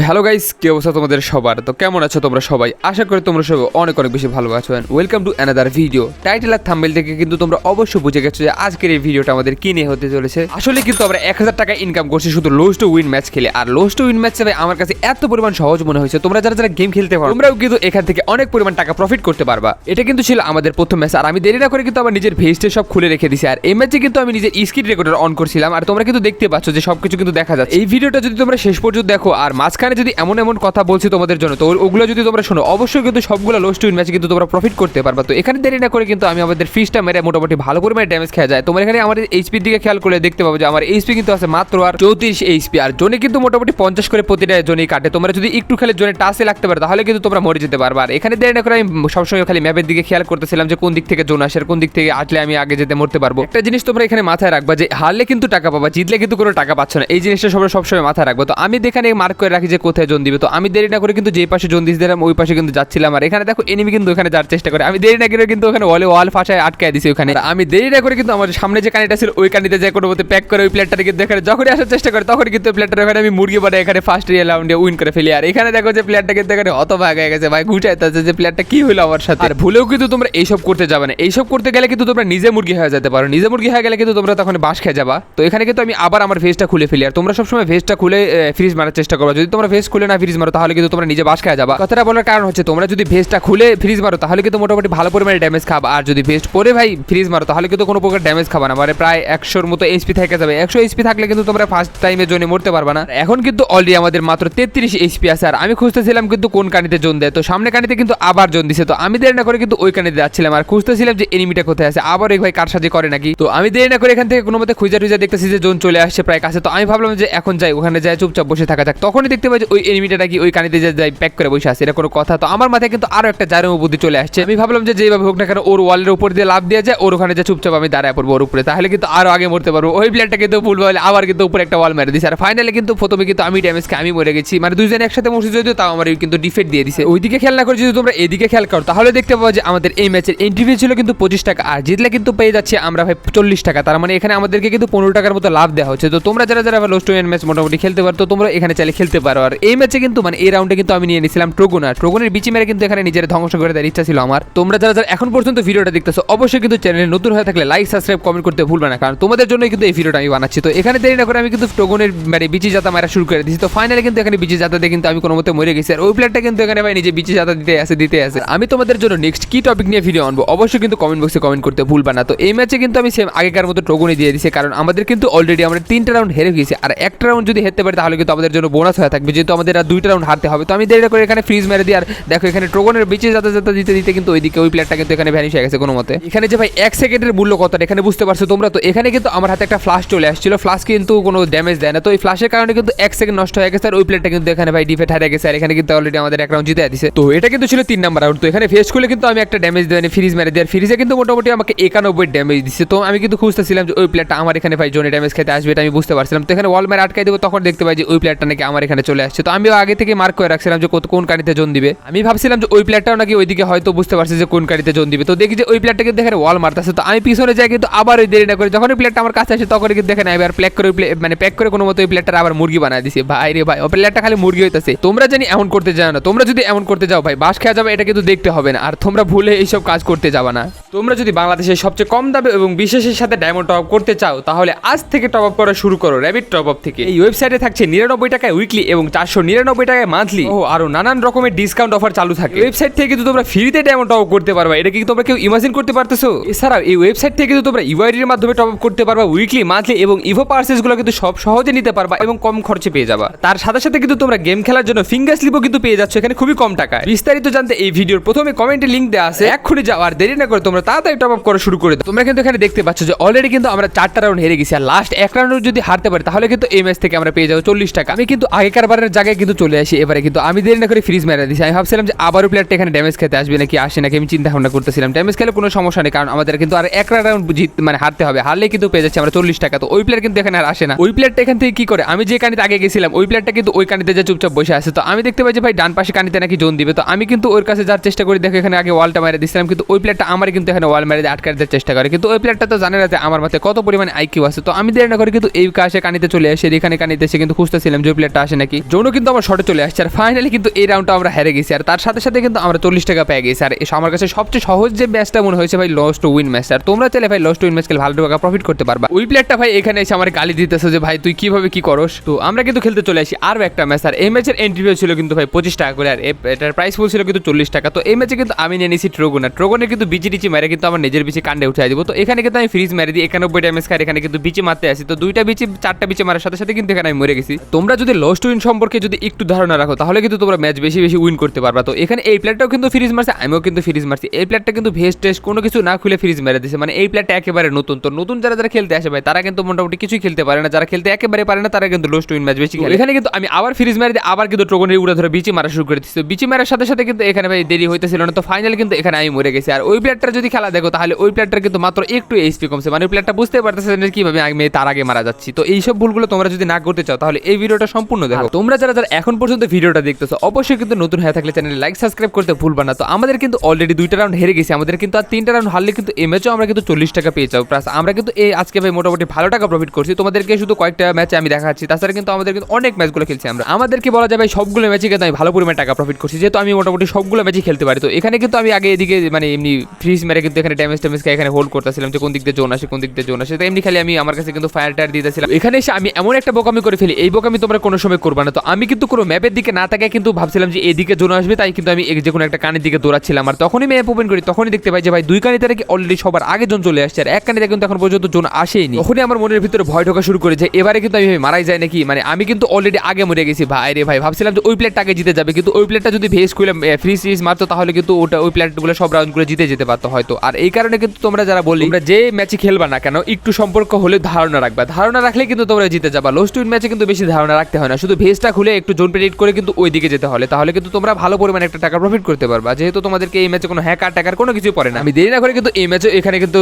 Hello guys, কি অবস্থা তোমাদের সবার? তো কেমন আছো তোমরা সবাই? আশা করি তোমরা সবাই অনেক অনেক বেশি ভালো আছো। Welcome to another video. Title আর থাম্বনেল থেকে কিন্তু তোমরা অবশ্যই বুঝে গেছো যে আজকের এই ভিডিওটা আমাদের কি নিয়ে হতে চলেছে। আসলে কিন্তু আমরা 1000 টাকা ইনকাম করছি শুধু লোস্ট উইন ম্যাচ খেলে। আর লোস্ট উইন ম্যাচ আমার কাছে এত পরিমাণ সহজ মনে হয়েছে। তোমরা যারা যারা গেম খেলতে পারো তোমরাও কিন্তু এখান থেকে অনেক পরিমাণ টাকা প্রফিট করতে পারবা। এটা কিন্তু ছিল আমাদের প্রথম ম্যাচ। আর আমি দেরি না করে কিন্তু আমার নিজের ভেস্টে সব খুলে রেখে দিছি। আর এই ম্যাচে কিন্তু আমি নিজের স্ক্রিন রেকর্ডার অন করছিলাম। আর তোমরা কিন্তু দেখতে পাচ্ছ যে সবকিছু কিন্তু দেখা যাচ্ছে। এই ভিডিওটা যদি তোমরা শেষ পর্যন্ত দেখো আর মাঝখানে যদি এমন এমন কথা বলছি তোমাদের জন্য, তো ওগুলো যদি তোমরা শোনো অবশ্যই কিন্তু সবগুলো লোস্ট উইন ম্যাচে কিন্তু তোমরা প্রফিট করতে পারবা। তো এখানে দেরি না করে কিন্তু আমি আমাদের ফিশটা মেরে মোটামুটি ভালো পরিমাণে ড্যামেজ খেয়ে যায়। তোমরা এখানে আমাদের এইচপির দিকে খেয়াল করে দেখতে পাবো যে আমার এইচপি কিন্তু আছে মাত্র আর 34 এইচপি। আর জোনে কিন্তু মোটামুটি 50 করে প্রতিটা জোনেই কাটে। তোমরা যদি একটু খেলে জোনে টাসে লাগতে পারো তাহলে কিন্তু তোমরা মরে যেতে পারবা। আর এখানে দেরি না করে আমি সবসময় খালি ম্যাপের দিকে খেয়াল করতেছিলাম যে কোন দিক থেকে জোন আসে আর কোন দিক থেকে আসলে আমি আগে যেতে মরতে পারবো। একটা জিনিস তোমরা এখানে মাথায় রাখবা যে হারলে কিন্তু টাকা পাবা, জিতলে কিন্তু কোনো টাকা পাচ্ছ না। এই জিনিসটা সবসময় মাথায় রাখবো। তো আমি এখানে মার্ক করে রাখি যে কোথায় জোন দিবে। তো আমি দেরি না করে কিন্তু যে পাশে জোন দিয়েছিলাম ওই পাশে কিন্তু যাচ্ছিলাম। আর এখানে দেখো এনিমি কিন্তু ওখানে যাওয়ার চেষ্টা করে। আমি দেরি না করে কিন্তু ওখানে ওয়াল ফাঁসায় আটকায় দিছি ওখানে। আমি দেরি না করে কিন্তু আমার সামনে যে কানিটা ছিল ওই কানিতে যায় কোনো মতে প্যাক করে ওই প্লেয়ারটাকে কিন্তু এখানে যখনই আসার চেষ্টা করে তখন কিন্তু প্লেয়ারটার ওখানে আমি মুরগি বানাই এখানে ফার্স্ট রাউন্ডে উইন করে ফেলি। আর এখানে দেখো যে প্লেয়ারটা কিন্তু এখানে হতভাগ হয়ে গেছে ভাই, ঘুচাইতেছে যে প্লেয়ারটা কি হলো আমার সাথে। আর ভুলেও কিন্তু তোমরা এইসব করতে যাবে না। এইসব করতে গেলে কিন্তু তোমরা নিজে মুরগি হয়ে যেতে পারো। নিজে মুরগি হয়ে গেলে কিন্তু তোমরা তখন বাস খেয়ে যাবা। তো এখানে কিন্তু আমি আবার আমার ফেসটা খুলে ফেলি। আর তোমরা সবসময় ফেসটা খুলে ফ্রিজ মারার চেষ্টা করো। যদি তোমরা ফেস খুলে না ফ্রিজ মারো তাহলে কিন্তু তোমরা নিজে বাস খেয়ে যাবা। কথাটা বলার কারণ হচ্ছে তোমরা যদি ভেস্টটা খুলে ফ্রিজ মারো তাহলে কিন্তু মোটামুটি ভালো পরিমাণে ড্যামেজ খাবা। আর যদি ভেস্ট পরে ভাই ফ্রিজ মারো তাহলে কিন্তু কোনো প্রকার ড্যামেজ খাবা না। মানে প্রায় 100-র মতো এইচপি থেকে যাবে। 100 এইচপি থাকলে কিন্তু তোমরা ফার্স্ট টাইমে জোনে মরতে পারবা না। এখন কিন্তু অলরেডি আমাদের মাত্র 33 এইচপি আছে। আর আমি খুঁজতেছিলাম কিন্তু কোন কানিতে জোন দেয়। তো সামনে কানিতে কিন্তু আবার জোন দিছে। তো আমি দেরি না করে কিন্তু ওই কানিতে যাচ্ছিলাম আর খুঁজতেছিলাম যে এনিমিটা কোথায় আছে, আবার এই ভাই কার সাথে করে নাকি। তো আমি দেরি না করে এখান থেকে কোনো মতে খুঁজে দেখতেছি যে জোন চলে আসছে প্রায় কাছে। তো আমি ভাবলাম যে এখন যাই ওখানে যাই চুপচাপ বসে থাকা যাক। তখনই দেখতে পাই যে ওই এনিমিটা নাকি ওই কানিতে যাই প্যাক করে বসে আছে। এটা কোনো কথা? তো আমার মাথায় কিন্তু আরো একটা জারম বুদ্ধি চলে আসছে। আমি ভাবলাম যে যেভাবে হোক না কেন ওর ওয়ালের উপর দিয়ে লাভ দিয়ে যায়, ওর ওখানে যে চুপচাপ আমি দাঁড়ায় পড়বো ওর উপরে, তাহলে কিন্তু আরো আগে মরতে পারবো। ওই প্লেয়ারটা কিন্তু ভুল বলে আবার কিন্তু উপরে একটা ওয়াল মেরে দিছে। আর ফাইনালি কিন্তু প্রথমে কিন্তু আমি ড্যামেজ খেয়ে আমি মরে গেছি। মানে দুইজনে একসাথে মরছি যদিও তাও আমার কিন্তু ডিফেক্ট দিয়ে দিছে। ওইদিকে খেয়াল না করে যদি তোমরা এদিকে খেয়াল করো তাহলে দেখতে পাবো যে আমাদের এই ম্যাচের এন্ট্রি ফি ছিল কিন্তু 25 টাকা। আর জিতলে কিন্তু পেয়ে যাচ্ছে আমরা ভাই 40 টাকা। তার মানে এখানে আমাদেরকে কিন্তু 15 টাকার মতো লাভ দেওয়া হচ্ছে। তো তোমরা যারা যারা লোস্ট উইন ম্যাচ মোটামুটি খেলতে পারো তো তোমরা এখানে চাইলে খেলতে পারো। আর এই ম্যাচে কিন্তু মানে এই রাউন্ডে কিন্তু আমি নিয়ে নিয়েছিলাম ট্রোগনের বিচি মেরে কিন্তু এখানে নিজের ধ্বংস করে দেওয়ার ইচ্ছা ছিল আমার। তোমরা যারা যারা এখন পর্যন্ত ভিডিওটা দেখতেছো অবশ্যই কিন্তু চ্যানেলে নতুন হয়ে থাকলে লাইক সাবস্ক্রাইব কমেন্ট করতে ভুলবে না, কারণ তোমাদের জন্যই কিন্তু এই ভিডিওটা আমি বানাচ্ছি। তো এখানে দেরি না করে আমি কিন্তু ট্রোগনের মানে বিচি জাতা মারা শুরু করে দিয়েছি। তো ফাইনালি কিন্তু এখানে বিচি জাতা দিয়ে কিন্তু আমি কোনো মতে মরে গেছি। আর ওই প্লেয়ারটা কিন্তু এখানে ভাই নিজে বিচি জাতা দিতে আসে। আমি তোমাদের জন্য নেক্সট কি টপিক নিয়ে ভিডিও আনবো অবশ্যই কিন্তু কমেন্ট বক্সে কমেন্ট করতে ভুলবা না। তো এই ম্যাচে কিন্তু আমি সেম আগেকার মতো ট্রোগনই দিয়ে দিয়েছি, কারণ আমাদের কিন্তু অলরেডি আমরা 3টা রাউন্ড হেরে গেছি। আর একটা রাউন্ড যদি হেরতে পারি তাহলে কিন্তু আমাদের জন্য বোনাস হয়ে থাকবে, যেহেতু আমাদের আর 2টা রাউন্ড হারতে হবে। তো আমি দেরি করে এখানে ফ্রিজ মেরে দিই। আর দেখো এখানে ট্রোগনের বিচি জাতা দিতে কিন্তু ওইদিকে ওই প্লেয়ারটা কিন্তু এখানে ভ্যানিশ হয়ে গেছে কোনো মতে। এখানে যে ভাই 1 সেকেন্ডের মূল্য কতটা এখানে বুঝতে পারছো তোমরা। তো এখানে কিন্তু আমার হাতে একটা ফ্লাশ চলে আসছিল। ফ্লাশ কিন্তু কোনো ড্যামেজ দেয় না। তো এই ফ্লাশের কারণে কিন্তু 1 সেকেন্ড নষ্ট হয়ে গেছে। আর ওই প্লেয়ারটা কিন্তু এখানে ভাই ডিফেক্ট হারিয়ে গেছে। আর এখানে কিন্তু অলরেডি আমাদের এক রাউন্ড জিতে দিয়েছে। তো এটা কিন্তু ছিল 3 নাম্বার রাউন্ড। তো এখানে ফেস খুলে কিন্তু আমি একটা ড্যামেজ দেয় ফ্রিজ মেরে দিই। আর ফ্রিজে কিন্তু মোটামুটি আমাকে 91 ড্যামেজ দিচ্ছে। তো আমি কিন্তু খুঁজতেছিলাম যে ওই প্লেয়ারটা আমার এখানে ভাই জোনে ড্যামেজ খেতে আসবে, এটা আমি বুঝতে পারছিলাম। তো এখানে ওয়াল মেরে আটকাই দেবো তখন দেখতে পাই যে ওই প্লেয়ারটা নাকি আমার এখানে চলে আসছে। তো আমিও আগে থেকে মার্ক করে রাখছিলাম যে কোন কানিতে জোন দিবে। আমি ভাবছিলাম যে ওই প্লেয়ারটাও নাকি ওইদিকে হয়তো বুঝতে পারছে যে কোন কানিতে জোন দিবে। তো দেখি যে ওই প্লেয়ারটা কিন্তু এখানে ওয়াল মারতেছে। তো আমি পিছনে যাই কিন্তু আবার ওই দেরি না করে যখন ওই প্লেয়ারটা আমার কাছে আসে তখন কিন্তু দেখেন এবার প্যাক করে মানে প্যাক করে কোনো মতো ওই প্লেয়ারটা আবার মুরগি বানায় দিছে। ভাই রে ভাই, ওই প্লেয়ারটা খালি মুরগি হইতাছে। তোমরা জানি এমন করতে যাও না। তোমরা যদি এমন করতে যাও ভাই বাস খেয়ে যাবে, এটা কিন্তু দেখতে হবে না। আর তোমরা ভুলে এইসব কাজ করতে যাবা না। তোমরা যদি বাংলাদেশের সবচেয়ে কম দামে এবং বিশেষের সাথে ডায়মন্ড টপ আপ করতে চাও তাহলে আজ থেকে টপ আপ করা শুরু করো র‍্যাবিট টপ আপ থেকে। এই ওয়েবসাইটে থাকছে 99 টাকায় উইকলি এবং 499 টাকায় মান্থলি ও আরো নানান রকমের ডিসকাউন্ট অফার চালু থাকে। ওয়েবসাইট থেকে কিন্তু তোমরা ফ্রিতে ডায়মন্ড টপ আপ করতে পারবা। এটা কি তোমরা কেউ ইমাজিন করতে পারতেছো? এছাড়াও এই ওয়েবসাইট থেকে কিন্তু তোমরা ইউআইডি এর মাধ্যমে টপ আপ করতে পারবা উইকলি, মান্থলি এবং ইভো পার্সেস গুলো কিন্তু সব সহজে নিতে পারবা এবং কম খরচে পেয়ে যাবা। তার সাথে সাথে কিন্তু তোমরা গেম খেলার জন্য ফিঙ্গার স্লিপও কিন্তু পেয়ে যাচ্ছ এখানে খুবই কম টাকায়। বিস্তারিত জানতে এই ভিডিওর প্রথমে কমেন্টে লিংক দেওয়া আছে, এক্ষুনি যাও আর দেরি না করে তোমরা তাড়াতাড়ি টপ আপ করা শুরু করে দাও। তোমরা কিন্তু এখানে দেখতে পাচ্ছ যে অলরেডি কিন্তু আমরা 4টা রাউন্ড হেরে গেছি। আর লাস্ট এক রাউন্ড যদি হারতে পারি তাহলে কিন্তু এই ম্যাচ থেকে আমরা পেয়ে যাবো 40 টাকা। আমি কিন্তু আগেকার বারের জায়গায় কিন্তু চলে আসি এবারে। কিন্তু আমি দেরি না করে ফ্রিজ মেরে দিয়েছি। আমি ভাবছিলাম যে আবারও প্লেয়ারটা এখানে ড্যামেজ খেতে আসবে নাকি আসে নাকি, আমি চিন্তা ভাবনা করতেছিলাম। ড্যামেজ খেলে কোনো সমস্যা নেই, কারণ আমাদের কিন্তু আর এক রাউন্ড মানে হারতে হবে। হারলে কিন্তু পেয়ে যাচ্ছে আমরা 40 টাকা। তো ওই প্লেয়ার কিন্তু এখানে আর আসে না। ওই প্লেয়ারটা এখান থেকে কি করে, আমি যে কানিতে আগে গেছিলাম ওই প্লেয়ারটা কিন্তু ওই কানিতে যা চুপচাপ বসে আছে। তো আমি দেখতে পাই যে ভাই ডান পাশে কানিতে নাকি জোন দিবে। তো আমি কিন্তু ওর কাছে যাওয়ার চেষ্টা করি। দেখো এখানে আগে ওয়ালটা মেরে দিয়েছিলাম, কিন্তু ওই প্লেয়ারটা আমার কিন্তু এখানে ওয়াল মেরে আটকাতে দেওয়ার চেষ্টা করে। কিন্তু ওই প্লেয়ারটা তো জানে না যে আমার মাথায় কত পরিমাণে আইকিউ আছে। তো আমি দেরি না করে কিন্তু এই কাছে কানিতে চলে আসে। এখানে কানিতে এসে কিন্তু খুঁজতেছিলাম যে ওই প্লেয়ারটা আসে নাকি। জোনও কিন্তু আমার শর্টে চলে আসছে আর ফাইনালি কিন্তু এই রাউন্ডটা আমরা হেরে গেছি আর তার সাথে সাথে কিন্তু আমরা 40 টাকা পেয়ে গেছি। আর আমার কাছে সবচেয়ে সহজ যে ম্যাচটা মনে হয়েছে ভাই লস টু উইন ম্যাচ। আর তোমরা চাইলে ভাই লস টু উইন ম্যাচ খেলে ভালো টাকা প্রফিট করতে পারবা। ওই প্লেয়ারটা ভাই এখানে এসে আমার গালি দিতেছে যে ভাই তুই কিভাবে কি করস। তো আমরা কিন্তু খেলতে চলে আসি আরও একটা ম্যাচ। আর এই ম্যাচের এন্ট্রি ছিল কিন্তু ভাই 25 টাকা করে আর এটার প্রাইস ছিল কিন্তু 40 টাকা। তো এই ম্যাচে কিন্তু আমি নিয়ে নিয়েছি ট্রোগনের কিন্তু বিচি টিচি মেরে কিন্তু আমার নিজের বিচি কাণ্ডে উঠে দিব। তো এখানে কিন্তু আমি ফ্রিজ মেরে দিই 91 ড্যামেজ খাই। এখানে কিন্তু বিচি মারতে আসি তো দুইটা বিচি 4টা বিচি মারার সাথে সাথে কিন্তু এখানে আমি মরে গেছি। তোমরা যদি লস টু উইন সম্পর্কে যদি একটু ধারণা রাখো তাহলে কিন্তু তোমরা ম্যাচ বেশি বেশি উইন করতে পারবা। তো এখানে এই প্লেয়ারটাও কিন্তু ফ্রিজ মারছে, আমিও কিন্তু ফ্রিজ মারছি। এই প্লেয়ারটা কিন্তু ভেস্ট টেস্ট কোনো কিছু না খুলে ফ্রিজ মেরে দিয়েছে। মানে এই প্লেয়ারটা একেবারে নতুন। তো নতুন যারা খেলতে আসে ভাই তারা কিন্তু মোটামুটি কিছুই খেলতে পারে না, যারা খেলতে একেবারে পারে না তারা কিন্তু লস টু উইন ম্যাচ বেশি খেলে। এখানে কিন্তু আমি আবার ফ্রিজ মেরে দিয়ে আবার কিন্তু ট্রোগনের উড়ে ধরে বিচি মারা শুরু করে দিচ্ছি। বিচি মারার সাথে সাথে কিন্তু এখানে ভাই দেরি হইতেছিল না। তো ফাইনালি কিন্তু এখানে আমি মরে গেছি। আর ওই প্লেয়ারটার যদি খেলা দেখো তাহলে ওই প্লেয়ারটার কিন্তু মাত্র একটু এইচপি কমছে। মানে ওই প্লেয়ারটা বুঝতে পারতেছে না কিভাবে আমি তার আগে মারা যাচ্ছি। তো এইসব ভুলগুলো তোমরা যদি না করতে চাও তাহলে এই ভিডিওটা সম্পূর্ণ দেখো। তোমরা যারা এখন পর্যন্ত ভিডিওটা দেখতেছো অবশ্যই কিন্তু নতুন হয়ে থাকলে চ্যানেলে লাইক সাবস্ক্রাইব করতে ভুলবা না। তো আমাদের কিন্তু অলরেডি 2টা রাউন্ড হেরে গেছি, আমাদের কিন্তু আর 3টা রাউন্ড হারলে কিন্তু এই ম্যাচেও আমরা কিন্তু 40 টাকা পেয়ে যাবো। প্লাস আমরা কিন্তু এই আজকে ভাই মোটামুটি ভালো টাকা প্রফিট করছি। তোমাদেরকে শুধু কয়েকটা ম্যাচে আমি দেখাচ্ছি, তাছাড়া কিন্তু আমাদের কিন্তু অনেক ম্যাচগুলো খেলছি আমরা। আমাদেরকে বলা যায় ভাই সবগুলো ম্যাচে কিন্তু আমি ভালো পরিমাণে টাকা প্রফিট করছি, যেহেতু আমি মোটামুটি সবগুলো ম্যাচই খেলতে পারি। তো এখানে কিন্তু আমি আগে এদিকে মানে এমনি ফ্রিজ মেরে কিন্তু এখানে ড্যামেজ খাই এখানে হোল্ড করতেছিলাম যে কোন দিক দিয়ে জোন আসে কোন দিক দিয়ে জোন আসে। তো এমনি খালি আমি আমার কাছে কিন্তু ফায়ার টায়ার দিতেছিলাম। এখানে এসে আমি এমন একটা বোকামি করে ফেলি, এই বোকামি তোমরা কোনো সময় করবা না। তো আমি কিন্তু কোনো ম্যাপের দিকে না তাকায় কিন্তু ভাবছিলাম যে এদিকে জোন আসবে, তাই কিন্তু আমি যে কোনো একটা কানের দিকে দৌড়াচ্ছিলাম। আর তখনই ম্যাপ ওপেন করি তখনই দেখতে পাই যে ভাই 2 কানিতে নাকি অলরেডি সবার আগে জোন চলে আসছে আর 1 কানিতে কিন্তু এখন পর্যন্ত জোন আসেইনি। তখনই আমার মনের ভিতরে ভয় ঢোকা শুরু করে যে এবারে কিন্তু আমি মারাই যায় নাকি। মানে আমি কিন্তু অলরেডি আগে মরে গেছি ভাই রে ভাই। ভাবছিলাম যে ওই প্লেয়ারটা আগে জিতে যাবে, কিন্তু ওই প্লেয়ারটা যদি ভেস খুলে ফ্রি সিরিজ মারতো তাহলে কিন্তু ওই প্লেয়ারগুলো সব রাউন্ড করে জিতে যেতে পারতো হয়তো। আর এই কারণে কিন্তু তোমরা যারা বলি তোমরা যে ম্যাচে খেলবা না কেন একটু সম্পর্ক হলে ধারণা রাখবা, ধারণা রাখলে কিন্তু তোমরা জিতে যাবা। লস টু উইন ম্যাচে কিন্তু বেশি ধারণা রাখতে হয় না, শুধু ভেসটা খুলে একটু জোন প্রেডিক্ট করে কিন্তু ওই দিকে যেতে হলে তাহলে কিন্তু তোমরা ভালো পরিমাণে একটা টাকা প্রফিট করতে পারবা। যেহেতু তোমাদেরকে এই ম্যাচে কোনো হ্যাকার টাকার কোনো কিছু পড়ে না। আমি দেরি না করে কিন্তু এই ম্যাচে এখানে কিন্তু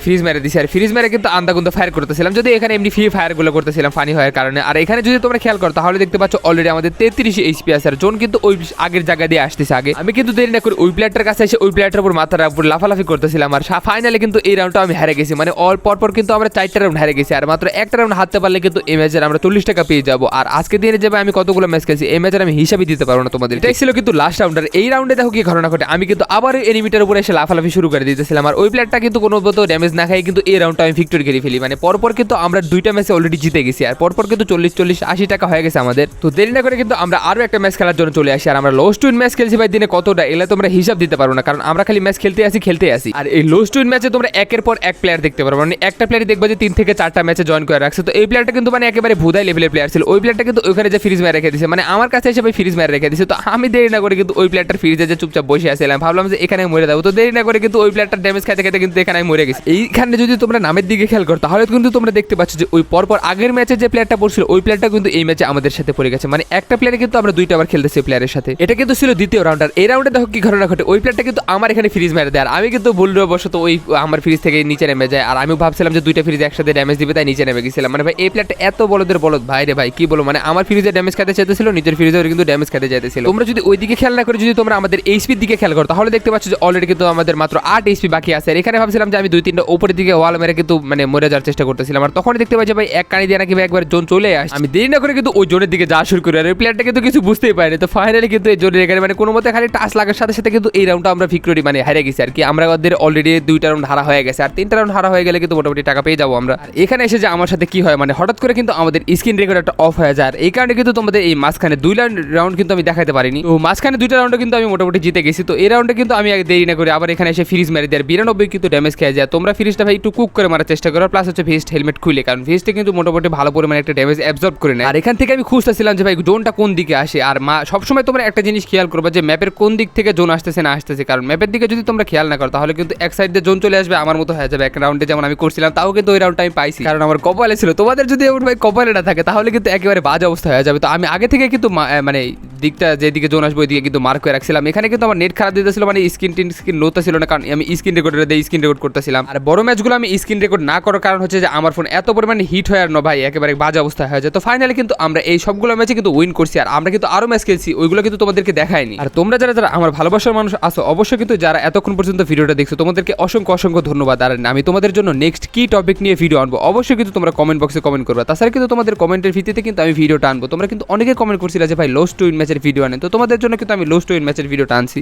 ফ্রিজ মেরে দিছি। আর ফ্রিজ মেরে কিন্তু আন্দাগুন্দা ফায়ার করতেছিলাম, যদি এখানে এমনি ফ্রি ফায়ার গুলো করতেছিলাম ফানি হওয়ার কারণে। আর এখানে যদি তোমরা খেয়াল করো তাহলে দেখতে পাচ্ছ অলরেডি আমাদের 33 এইচপি আছে আর জোন কিন্তু ওই আগের জায়গা দিয়ে আসতেছে আগে। আমি কিন্তু দেরি না করে ওই প্লেয়ারটার কাছে এসে ওই প্লেয়ারটার উপর মাথার উপর লাফালাফি করতেছিলাম। আর ফাইনালি কিন্তু এই রাউন্ডটা আমি হেরে গেছি। মানে অল পরপর কিন্তু আমরা 4টা রাউন্ড হেরে গেছি আর মাত্র একটা রাউন্ড হারতে পারলে কিন্তু এই ম্যাচের আমরা 40 টাকা পেয়ে যাবো। আর আজকে দিনে যাবে আমি কতগুলো ম্যাচ খেলছি এই ম্যাচের আমি হিসাবই দিতে পারবো না তোমাদের। এটাই ছিল কিন্তু লাস্ট রাউন্ড। আর এই রাউন্ডে দেখো কি ঘটনা ঘটে, আমি কিন্তু আবার এনিমিটার উপরে এসে লাফালাফি শুরু করে দিতেছিলাম। আর ওই প্লেয়ারটা কিন্তু কোনো মতো ড্যামেজ না খাই কিন্তু এই রাউন্ডটা আমি ভিক্টরি করে ফেলি। মানে পরপর কিন্তু আমরা 2টা ম্যাচে অলরেডি জিতে গেছি আর পরপর কিন্তু 40-80 টাকা হয়ে গেছে আমাদের। তো দেরি না করে কিন্তু আমরা আরো একটা ম্যাচ খেলার জন্য চলে আসি। আর আমরা লস টু উইন ম্যাচ খেলছি ভাই দিনে কতটা, এগুলো তোমরা হিসাব দিতে পারো না, কারণ আমরা খালি ম্যাচ খেলতে আসি। আর এই লস টু উইন ম্যাচে তোমরা একের পর এক প্লেয়ার দেখতে পারো। মানে একটা প্লেয়ারই দেখবা যে 3 থেকে 4টা ম্যাচে জয়েন করে রাখছে। তো এই প্লেয়ারটা কিন্তু মানে একেবারে ভুদাই লেভেলের প্লেয়ার ছিল। ওই প্লেয়ারটা কিন্তু ওইখানে যে ফ্রিজ মেরে রেখে দিয়েছে, মানে আমার কাছে এসে ভাই ফ্রিজ মেরে রেখে দিয়েছে। তো আমি দেরি না করে কিন্তু ওই প্লেয়ারটার ফ্রিজে যে চুপচাপ বসে আসছিলাম, ভাবলাম যে এখানে মরে যাবো। তো দেরি না করে কিন্তু ওই প্লেয়ারটার ড্যামেজ খাইতে খাইতে কিন্তু এখানে আমি মরে গেছি। এইখানে যদি তোমরা নামের দিকে খেয়াল করো তাহলে কিন্তু তোমরা দেখতে পাচ্ছ যে ওই পরপর আগের ম্যাচে যে প্লেয়ারটা পড়ছিল ওই প্লেয়ারটা কিন্তু এই ম্যাচে আমাদের সাথে পড়ে গেছে। মানে একটা প্লেয়ারে কিন্তু আমরা 2টা আবার খেলতেছি প্লেয়ারের সাথে। এটা কিন্তু ছিল দ্বিতীয় রাউন্ড। আর এই রাউন্ডে দেখো কি ঘটনা ঘটে, ওই প্লেয়ারটা কিন্তু আমার এখানে ফ্রিজ মেরে দেয় আর আমি কিন্তু ভুলবশত ওই আমার ফ্রিজ থেকে নিচে নেমে যায়। আর আমি ভাবছিলাম যে 2টা ফ্রিজ একসাথে ড্যামেজ দিবে তাই নিচে নেমে গেছিলাম। মানে ভাই এই প্লেয়ারটা এত বলদের বলদ ভাই রে ভাই কি বলো। মানে আমার ফ্রিজে ড্যামেজ খেতে চাইতেছিল, নিজের ফ্রিজে কিন্তু ড্যামেজ খেতে চাইতেছিল। তোমরা যদি ওই দিকে খেয়াল না করে যদি তোমরা আমাদের এইচপির দিকে খেয়াল করো তাহলে দেখতে পাচ্ছ যে অলরেডি কিন্তু আমাদের মাত্র 8 এইচপি বাকি আছে। আর এখানে ভাবছিলাম যে আমি 2-3টা উপরের দিকে ওয়াল মেরে কিন্তু মানে মরে যাওয়ার চেষ্টা করতেছিলাম। আর তখনই দেখতে পাই যে ভাই এক কানি দিয়ে নাকি একবার জোন চলে আসে। আমি দেরি না করে কিন্তু ওই জোনের দিকে যাওয়া শুরু করি আর ওই প্লেয়ারটা কিন্তু কিছু বুঝতেই পারেনি। তো ফাইনালি কিন্তু এই জোনের এখানে মানে কোনো মতে খালি টাচ লাগার সাথে সাথে কিন্তু এই রাউন্ডটা আমরা ভিক্টরি মানে হারিয়ে গেছি আর কি। আমরা ওদের অলরেডি 2টা রাউন্ড হারা হয়ে গেছে আর 3টা রাউন্ড হারা হয়ে গেলে কিন্তু মোটামুটি টাকা পেয়ে যাবো আমরা। এখানে এসে যে আমার সাথে কি হয়, মানে হঠাৎ করে কিন্তু আমাদের স্ক্রিন রেকর্ডারটা অফ হয়ে যায়। এই কারণে কিন্তু তোমাদের এই মাঝখানে 2 রাউন্ড কিন্তু আমি দেখাতে পারিনি। তো মাঝখানে 2টা রাউন্ডে কিন্তু আমি মোটামুটি জিতে গেছি। তো এই রাউন্ডে কিন্তু আমি দেরি না করে আবার এখানে এসে ফ্রিজ মেরে দেয় 92 কিন্তু ড্যামেজ খেয়ে যায়। তোমরা ফ্রিজটা ভাই একটু কুক করে মারার চেষ্টা করো, প্লাস হচ্ছে ভেস্ট হেলমেট খুলে, কারণ ভেস্টে কিন্তু মোটামুটি ভালো পরিমাণে একটা ড্যামেজ অ্যাবজর্ব করে নেয়। আর এখান থেকে আমি খুঁজতেছিলাম যে ভাই জোনটা কোন দিকে আসে। আর সবসময় তোমরা একটা জিনিস খেয়াল করবে যে ম্যাপের কোন দিক থেকে জোন আসতেছে না আসতেছে, কারণ ম্যাপের দিকে যদি তোমরা খেয়াল না করো তাহলে কিন্তু এক সাইড দিয়ে জোন চলে আসবে আমার মতো হয়ে যাবে এক রাউন্ডে, যেমন আমি করছিলাম। তাও কিন্তু ওই রাউন্ডটা আমি পাইছি কারণ আমার কপালে ছিল। তোমাদের যদি ভাই কপালে না থাকে তাহলে কিন্তু একেবারে বাজে অবস্থা হয়ে যাবে। তো আমি আগে থেকে কিন্তু মানে দিকটা যেদিকে জোন আসবে ওইদিকে কিন্তু মার্ক করে রাখছিলাম। এখানে কিন্তু আমার নেট খারাপ দিতেছিল, মানে স্ক্রিন লোতে ছিল না, কারণ আমি স্ক্রিন রেকর্ডার দিয়ে স্ক্রিন রেকর্ড করতেছিলাম। আর বড় ম্যাচগুলো আমি স্ক্রিন রেকর্ড না করার কারণ হচ্ছে যে আমার ফোন এত পরিমাণে হিট হয় আর না ভাই, একেবারে বাজে অবস্থা হয়ে যায়। তো ফাইনালি কিন্তু আমরা এই সবগুলো ম্যাচে কিন্তু উইন করছি, আর আমরা কিন্তু আরো ম্যাচ খেলছি, ওইগুলো কিন্তু তোমাদেরকে দেখায়নি। আর তোমরা যারা যারা আমার ভালোবাসার মানুষ আছো, অবশ্যই কিন্তু যারা এতক্ষণ পর্যন্ত ভিডিওটা দেখছো, তোমাদেরকে অসংখ্য অসংখ্য ধন্যবাদ। আর আমি তোমাদের জন্য নেক্সট কি টপিক নিয়ে ভিডিও আনবো অবশ্যই কিন্তু তোমরা কমেন্ট বক্সে কমেন্ট করবে। তাছাড়া কিন্তু তোমাদের কমেন্টের ভিত্তিতে কিন্তু আমি ভিডিওটা আনবো। তোমরা কিন্তু অনেকে কমেন্ট করছিলে যে ভাই লোস্ট টু উইন ম্যাচের ভিডিও আনেন, তো তোমাদের জন্য কিন্তু আমি লোস্ট টু উইন ম্যাচের ভিডিওটা আনছি।